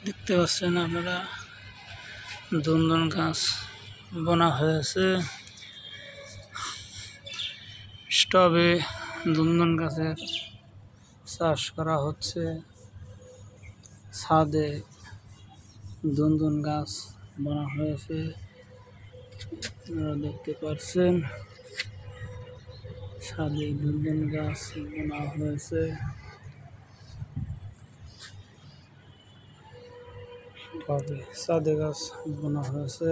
দেখতে পাচ্ছেন আপনারা দুন্দন গাছ বোনা হয়েছে। স্টবে দুন্দন গাছের চাষ করা হচ্ছে। ছাদে দুন্দন গাছ বোনা হয়েছে, আপনারা দেখতে পাচ্ছেন। ছাদে দুন্দন গাছ বোনা হয়েছে। ছাদে গাছ বোনা হয়েছে,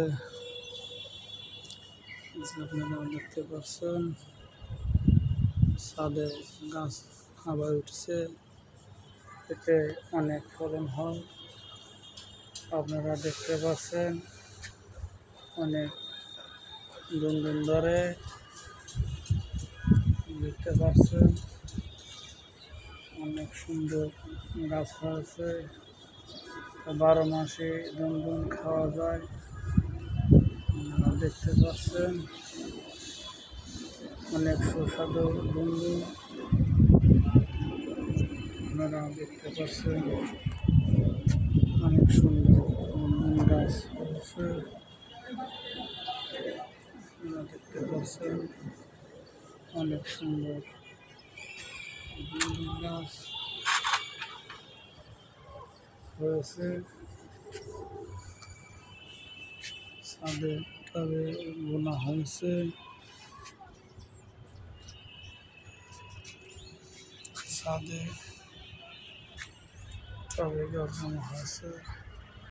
আপনারা দেখতে পাচ্ছেন। ছাদে গাছ আবার উঠছে, এতে অনেক ফলন হয়। আপনারা দেখতে পাচ্ছেন অনেক দুন্দুন ধরে, দেখতে পাচ্ছেন অনেক সুন্দর গাছ হয়েছে। 12 মাসে দুন্দুন খাওয়া যায়। আপনারা দেখতে পাচ্ছেন অনেক সুস্বাদু দুন্দুন, আপনারা দেখতে পাচ্ছেন অনেক সুন্দর দুন্দুন গাছ হয়েছে। আপনারা দেখতে পাচ্ছেন অনেক সুন্দর দুন্দুন গাছ হয়েছে। ছাদে টবে বোনা হয়েছে। ছাদে টবে গাছ বোনা হয়েছে।